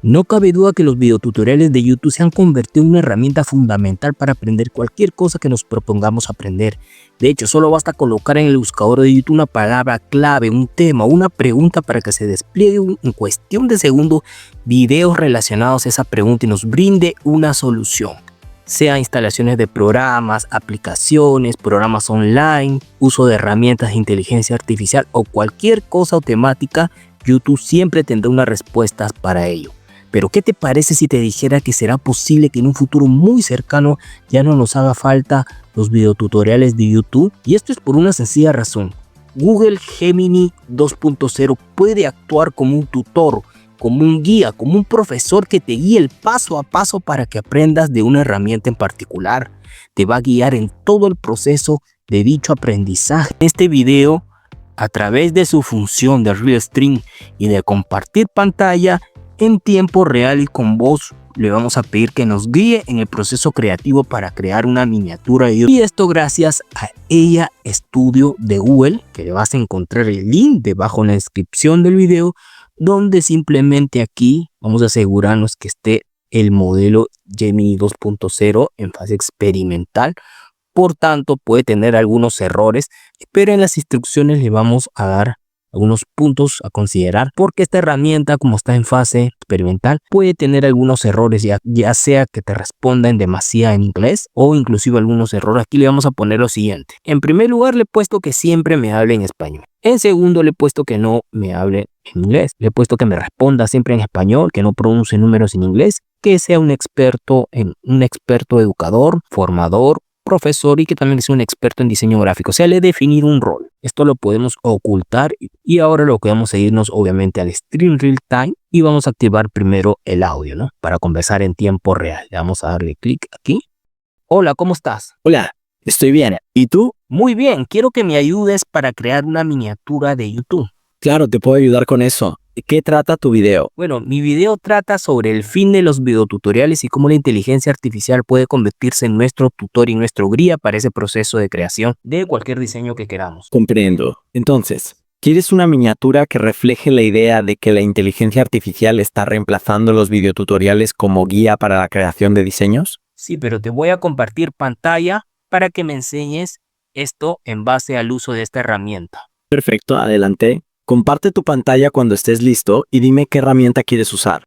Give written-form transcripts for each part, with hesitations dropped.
No cabe duda que los videotutoriales de YouTube se han convertido en una herramienta fundamental para aprender cualquier cosa que nos propongamos aprender. De hecho, solo basta colocar en el buscador de YouTube una palabra clave, un tema o una pregunta para que se despliegue en cuestión de segundos videos relacionados a esa pregunta y nos brinde una solución. Sea instalaciones de programas, aplicaciones, programas online, uso de herramientas de inteligencia artificial o cualquier cosa o temática, YouTube siempre tendrá unas respuestas para ello. Pero ¿qué te parece si te dijera que será posible que en un futuro muy cercano ya no nos haga falta los videotutoriales de YouTube? Y esto es por una sencilla razón. Google Gemini 2.0 puede actuar como un tutor, como un guía, como un profesor que te guíe el paso a paso para que aprendas de una herramienta en particular. Te va a guiar en todo el proceso de dicho aprendizaje. En este video, a través de su función de Real Stream y de compartir pantalla, en tiempo real y con voz, le vamos a pedir que nos guíe en el proceso creativo para crear una miniatura de YouTube. Y esto gracias a IA Studio de Google, que le vas a encontrar el link debajo en la descripción del video, donde simplemente aquí vamos a asegurarnos que esté el modelo Gemini 2.0 en fase experimental. Por tanto, puede tener algunos errores, pero en las instrucciones le vamos a dar algunos puntos a considerar, porque esta herramienta, como está en fase experimental, puede tener algunos errores, ya sea que te responda en demasía en inglés o inclusive algunos errores. Aquí le vamos a poner lo siguiente. En primer lugar, le he puesto que siempre me hable en español. En segundo, le he puesto que no me hable en inglés. Le he puesto que me responda siempre en español, que no pronuncie números en inglés, que sea un experto educador, formador, profesor y que también es un experto en diseño gráfico. O sea, le he definido un rol. Esto lo podemos ocultar y ahora lo que vamos a irnos obviamente al Stream Real Time y vamos a activar primero el audio, ¿no? Para conversar en tiempo real. Le vamos a darle clic aquí. Hola, ¿cómo estás? Hola, estoy bien. ¿Y tú? Muy bien, quiero que me ayudes para crear una miniatura de YouTube. Claro, te puedo ayudar con eso. ¿De qué trata tu video? Bueno, mi video trata sobre el fin de los videotutoriales y cómo la inteligencia artificial puede convertirse en nuestro tutor y nuestro guía para ese proceso de creación de cualquier diseño que queramos. Comprendo. Entonces, ¿quieres una miniatura que refleje la idea de que la inteligencia artificial está reemplazando los videotutoriales como guía para la creación de diseños? Sí, pero te voy a compartir pantalla para que me enseñes esto en base al uso de esta herramienta. Perfecto, adelante. Comparte tu pantalla cuando estés listo y dime qué herramienta quieres usar.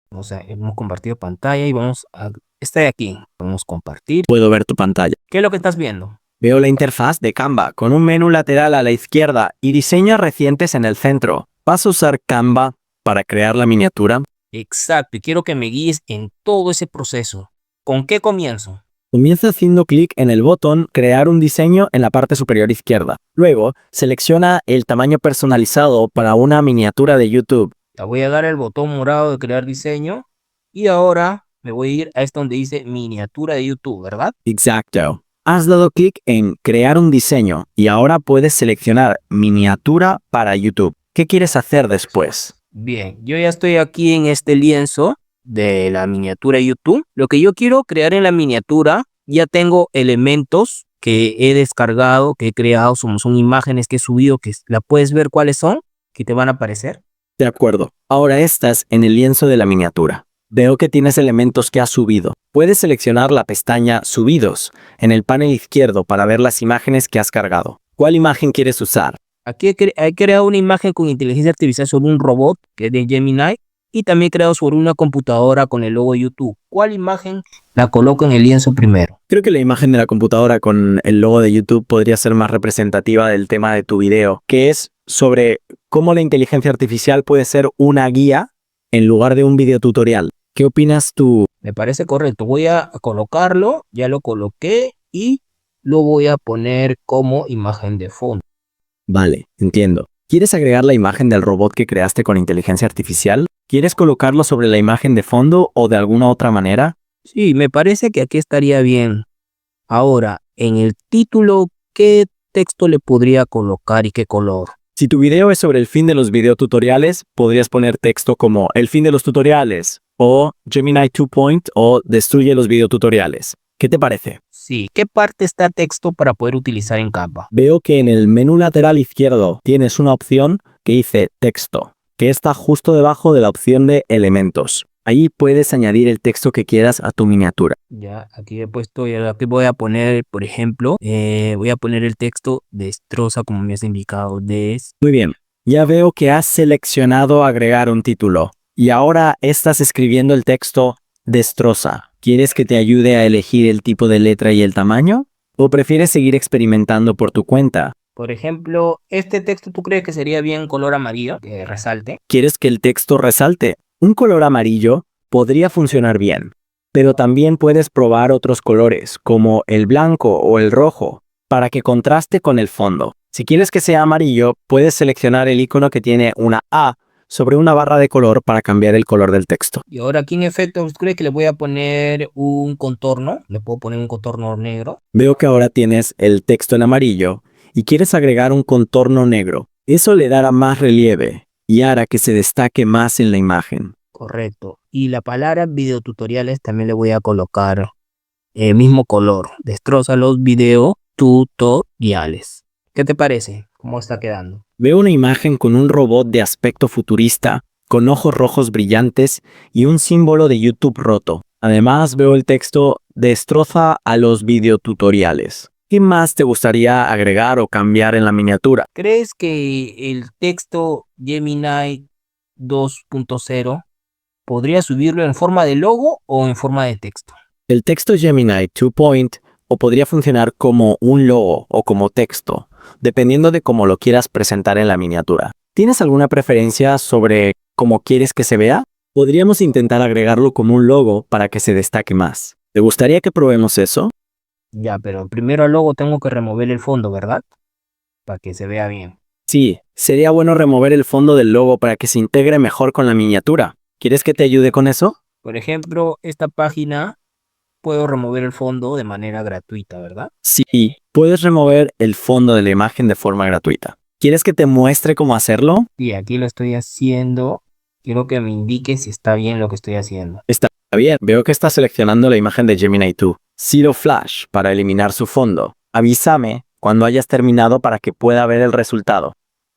O sea, hemos compartido pantalla y vamos a... Esta de aquí, podemos compartir. Puedo ver tu pantalla. ¿Qué es lo que estás viendo? Veo la interfaz de Canva con un menú lateral a la izquierda y diseños recientes en el centro. ¿Vas a usar Canva para crear la miniatura? Exacto, y quiero que me guíes en todo ese proceso. ¿Con qué comienzo? Comienza haciendo clic en el botón Crear un diseño en la parte superior izquierda. Luego, selecciona el tamaño personalizado para una miniatura de YouTube. Le voy a dar el botón morado de crear diseño y ahora me voy a ir a esto donde dice miniatura de YouTube, ¿verdad? Exacto. Has dado clic en Crear un diseño y ahora puedes seleccionar miniatura para YouTube. ¿Qué quieres hacer después? Bien, yo ya estoy aquí en este lienzo de la miniatura de YouTube. Lo que yo quiero crear en la miniatura, ya tengo elementos que he descargado, que he creado, son imágenes que he subido, que la puedes ver cuáles son, que te van a aparecer. De acuerdo. Ahora estás en el lienzo de la miniatura. Veo que tienes elementos que has subido. Puedes seleccionar la pestaña Subidos en el panel izquierdo para ver las imágenes que has cargado. ¿Cuál imagen quieres usar? Aquí he creado una imagen con inteligencia artificial sobre un robot que es de Gemini y también he creado sobre una computadora con el logo de YouTube. ¿Cuál imagen la coloco en el lienzo primero? Creo que la imagen de la computadora con el logo de YouTube podría ser más representativa del tema de tu video, que es sobre cómo la inteligencia artificial puede ser una guía en lugar de un video tutorial. ¿Qué opinas tú? Me parece correcto. Voy a colocarlo, ya lo coloqué y lo voy a poner como imagen de fondo. Vale, entiendo. ¿Quieres agregar la imagen del robot que creaste con inteligencia artificial? ¿Quieres colocarlo sobre la imagen de fondo o de alguna otra manera? Sí, me parece que aquí estaría bien. Ahora, en el título, ¿qué texto le podría colocar y qué color? Si tu video es sobre el fin de los videotutoriales, podrías poner texto como el fin de los tutoriales o Gemini 2 Point o destruye los videotutoriales. ¿Qué te parece? Sí, ¿qué parte está texto para poder utilizar en Canva? Veo que en el menú lateral izquierdo tienes una opción que dice texto. que está justo debajo de la opción de elementos. Ahí puedes añadir el texto que quieras a tu miniatura. Ya, aquí he puesto, y aquí voy a poner, por ejemplo, voy a poner el texto destroza como me has indicado. Muy bien, ya veo que has seleccionado agregar un título y ahora estás escribiendo el texto destroza. ¿Quieres que te ayude a elegir el tipo de letra y el tamaño? ¿O prefieres seguir experimentando por tu cuenta? Por ejemplo, este texto, ¿tú crees que sería bien color amarillo, que resalte? ¿Quieres que el texto resalte? Un color amarillo podría funcionar bien, pero también puedes probar otros colores, como el blanco o el rojo, para que contraste con el fondo. Si quieres que sea amarillo, puedes seleccionar el icono que tiene una A sobre una barra de color para cambiar el color del texto. Y ahora aquí en efecto, ¿tú crees que le voy a poner un contorno? Le puedo poner un contorno negro. Veo que ahora tienes el texto en amarillo y quieres agregar un contorno negro. Eso le dará más relieve y hará que se destaque más en la imagen. Correcto. Y la palabra videotutoriales también le voy a colocar el mismo color. Destroza los videotutoriales. ¿Qué te parece? ¿Cómo está quedando? Veo una imagen con un robot de aspecto futurista, con ojos rojos brillantes y un símbolo de YouTube roto. Además veo el texto destroza a los videotutoriales. ¿Qué más te gustaría agregar o cambiar en la miniatura? ¿Crees que el texto Gemini 2.0 podría subirlo en forma de logo o en forma de texto? El texto Gemini 2 o podría funcionar como un logo o como texto, dependiendo de cómo lo quieras presentar en la miniatura. ¿Tienes alguna preferencia sobre cómo quieres que se vea? Podríamos intentar agregarlo como un logo para que se destaque más. ¿Te gustaría que probemos eso? Ya, pero primero al logo tengo que remover el fondo, ¿verdad? Para que se vea bien. Sí, sería bueno remover el fondo del logo para que se integre mejor con la miniatura. ¿Quieres que te ayude con eso? Por ejemplo, esta página puedo remover el fondo de manera gratuita, ¿verdad? Sí, puedes remover el fondo de la imagen de forma gratuita. ¿Quieres que te muestre cómo hacerlo? Y aquí lo estoy haciendo. Quiero que me indique si está bien lo que estoy haciendo. Está bien, veo que estás seleccionando la imagen de Gemini 2. Zero Flash para eliminar su fondo. Avísame cuando hayas terminado para que pueda ver el resultado.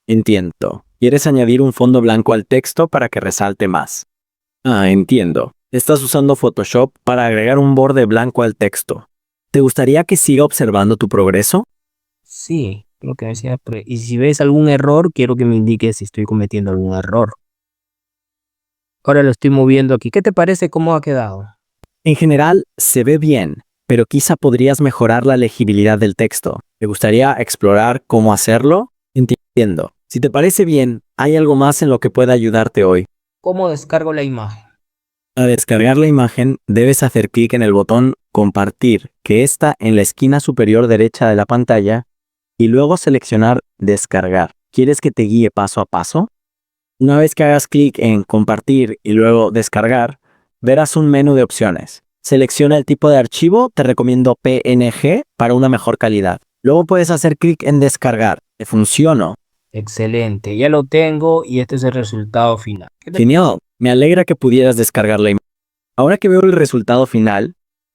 Entiendo. ¿Quieres añadir un fondo blanco al texto para que resalte más? Ah, entiendo. Estás usando Photoshop para agregar un borde blanco al texto. ¿Te gustaría que siga observando tu progreso? Sí, lo que decía. Y si ves algún error, quiero que me indiques si estoy cometiendo algún error. Ahora lo estoy moviendo aquí. ¿Qué te parece cómo ha quedado? En general, se ve bien, pero quizá podrías mejorar la legibilidad del texto. ¿Te gustaría explorar cómo hacerlo? Entiendo. Si te parece bien, ¿hay algo más en lo que pueda ayudarte hoy? ¿Cómo descargo la imagen? Al descargar la imagen, debes hacer clic en el botón Compartir, que está en la esquina superior derecha de la pantalla, y luego seleccionar Descargar. ¿Quieres que te guíe paso a paso? Una vez que hagas clic en Compartir y luego Descargar, verás un menú de opciones. Selecciona el tipo de archivo, te recomiendo PNG para una mejor calidad. Luego puedes hacer clic en Descargar. ¿Te funcionó? Excelente, ya lo tengo y este es el resultado final. Genial, me alegra que pudieras descargar la imagen. Ahora que veo el resultado final,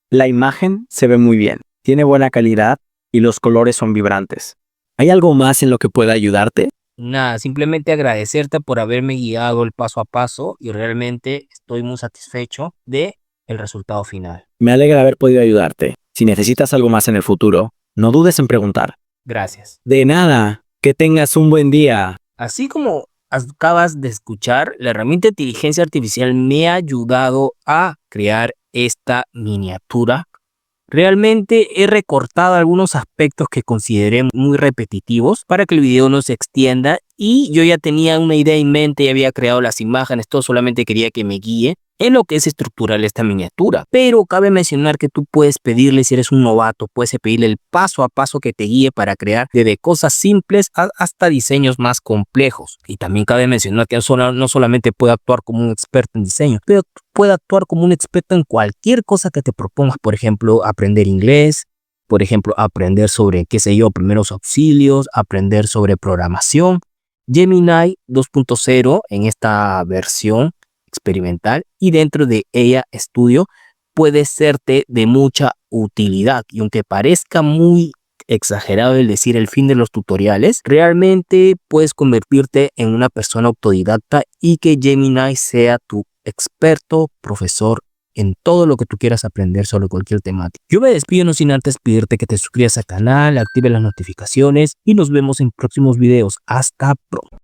la imagen se ve muy bien, tiene buena calidad y los colores son vibrantes. ¿Hay algo más en lo que pueda ayudarte? Nada, simplemente agradecerte por haberme guiado el paso a paso y realmente estoy muy satisfecho de el resultado final. Me alegra haber podido ayudarte. Si necesitas algo más en el futuro, no dudes en preguntar. Gracias. De nada, que tengas un buen día. Así como acabas de escuchar, la herramienta de inteligencia artificial me ha ayudado a crear esta miniatura. Realmente he recortado algunos aspectos que consideré muy repetitivos para que el video no se extienda y yo ya tenía una idea en mente y había creado las imágenes, todo solamente quería que me guíe en lo que es estructural esta miniatura. Pero cabe mencionar que tú puedes pedirle, si eres un novato, puedes pedirle el paso a paso que te guíe para crear desde cosas simples hasta diseños más complejos. Y también cabe mencionar que no solamente puede actuar como un experto en diseño, pero puede actuar como un experto en cualquier cosa que te propongas. Por ejemplo, aprender inglés, por ejemplo, aprender sobre, qué sé yo, primeros auxilios, aprender sobre programación. Gemini 2.0 en esta versión experimental y dentro de ella Studio puede serte de mucha utilidad. Y aunque parezca muy exagerado el decir el fin de los tutoriales. Realmente puedes convertirte en una persona autodidacta y que Gemini sea tu experto, profesor en todo lo que tú quieras aprender sobre cualquier temática. Yo me despido no sin antes pedirte que te suscribas al canal, active las notificaciones y nos vemos en próximos videos. Hasta pronto.